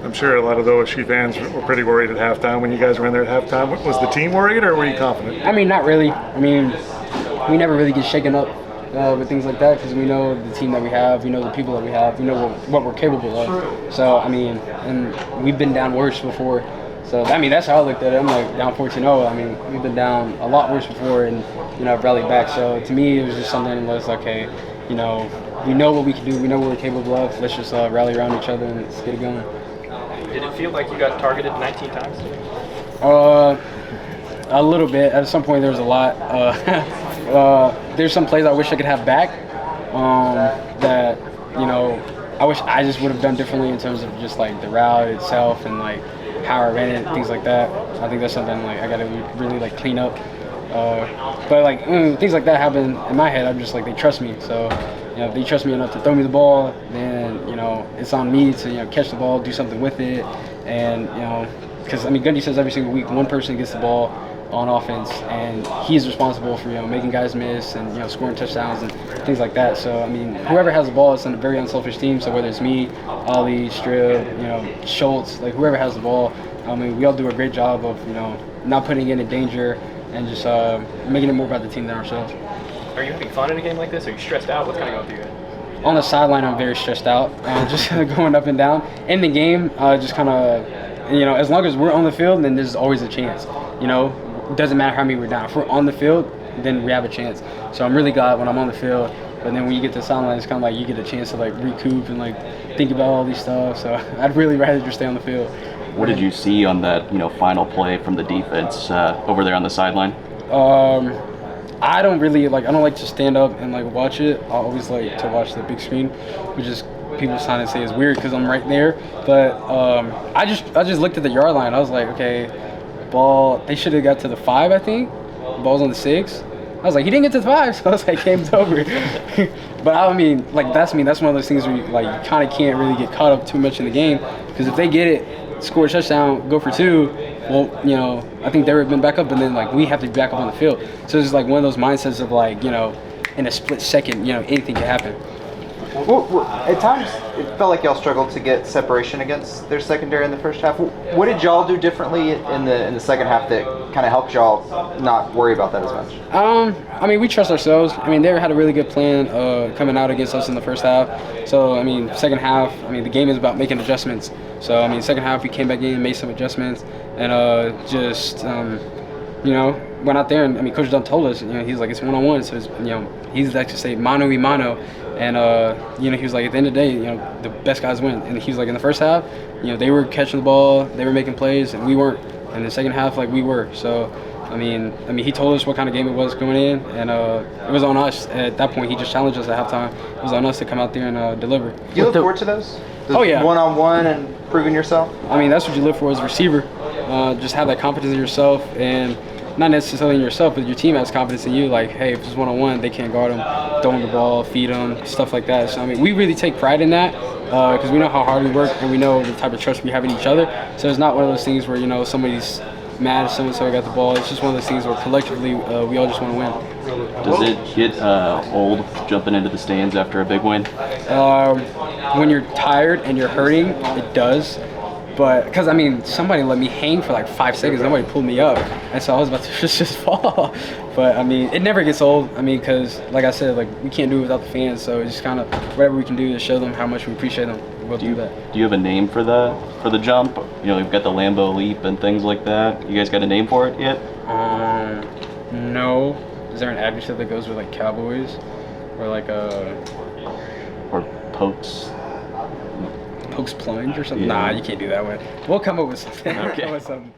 I'm sure a lot of the OSU fans were pretty worried at halftime when you guys were in there at halftime. Was the team worried, or were you confident? I mean, not really. I mean, we never really get shaken up with things like that because we know the team that we have, we know the people that we have, we know what we're capable of. So, I mean, and we've been down worse before. So, I mean, that's how I looked at it. I'm like, down 14-0. I mean, we've been down a lot worse before and, I've rallied back. So, to me, it was just something that was like, okay, we know what we can do. We know what we're capable of. Let's just rally around each other and let's get it going. Did it feel like you got targeted 19 times today? A little bit. At some point, there was a lot. There's some plays I wish I could have back that, I wish I just would have done differently in terms of just, like, the route itself and, like, how I ran it, things like that. I think that's something, like, I got to really, like, clean up. But, like, things like that happen in my head. I'm just, like, they trust me. So, if they trust me enough to throw me the ball, then, it's on me to, catch the ball, do something with it. And, because, I mean, Gundy says every single week one person gets the ball on offense, and he's responsible for, making guys miss and, scoring touchdowns and things like that. So, I mean, whoever has the ball, it's a very unselfish team. So whether it's me, Ali, Strib, Schultz, like whoever has the ball, I mean, we all do a great job of, not putting it in danger and just making it more about the team than ourselves. Are you having fun in a game like this? Are you stressed out? What's kind of going through your head? On the sideline, I'm very stressed out, just going up and down. In the game, just kind of, as long as we're on the field, then there's always a chance. It doesn't matter how many we're down. If we're on the field, then we have a chance. So I'm really glad when I'm on the field. But then when you get to the sideline, it's kind of like you get a chance to, like, recoup and, like, think about all these stuff. So I'd really rather just stay on the field. What did you see on that, final play from the defense over there on the sideline? I don't really, I don't like to stand up and, like, watch it. I always like to watch the big screen, which is people trying to say is weird because I'm right there. But I just looked at the yard line. I was like, okay, ball, they should have got to the 5, I think. Ball's on the 6. I was like, he didn't get to the 5, so I was like, game's over. But I mean, like, that's one of those things where you, like, you kind of can't really get caught up too much in the game because if they get it, score a touchdown, go for 2, well, I think they would have been back up, and then, like, we have to be back up on the field. So it's like one of those mindsets of, like, in a split second, anything can happen. Well, at times, it felt like y'all struggled to get separation against their secondary in the first half. What did y'all do differently in the second half that kind of helped y'all not worry about that as much? I mean, we trust ourselves. I mean, they had a really good plan coming out against us in the first half. So, I mean, second half, I mean, the game is about making adjustments. So, I mean, second half, we came back in, made some adjustments, and went out there. And, I mean, Coach Dunn told us, he's like, it's one-on-one. So, he's like to say mano y mano. And, he was like, at the end of the day, the best guys win. And he was like, in the first half, they were catching the ball, they were making plays, and we weren't. And in the second half, like, we were. So, I mean, he told us what kind of game it was going in, and it was on us. At that point, he just challenged us at halftime. It was on us to come out there and deliver. You look forward to those? Oh, yeah. One-on-one and proving yourself? I mean, that's what you live for as a receiver. Just have that confidence in yourself, and not necessarily in yourself, but your team has confidence in you. Like, hey, if it's one-on-one, they can't guard them, throw them the ball, feed them, stuff like that. So, I mean, we really take pride in that because we know how hard we work and we know the type of trust we have in each other. So it's not one of those things where, somebody's mad if so-and-so got the ball. It's just one of those things where collectively we all just want to win. Does it get old jumping into the stands after a big win? When you're tired and you're hurting, it does. But, because, I mean, somebody let me hang for like 5 seconds. Nobody pulled me up. And so I was about to just fall. But, I mean, it never gets old. I mean, because, like I said, like, we can't do it without the fans. So it's just kind of whatever we can do to show them how much we appreciate them. We'll do that. Do you have a name for the jump? We've got the Lambeau Leap and things like that. You guys got a name for it yet? No. Is there an adjective that goes with, like, Cowboys? Or, like, or Pokes? Pokes plunge or something? Yeah. Nah, you can't do that one. We'll come up with something. Okay. We'll come up with something.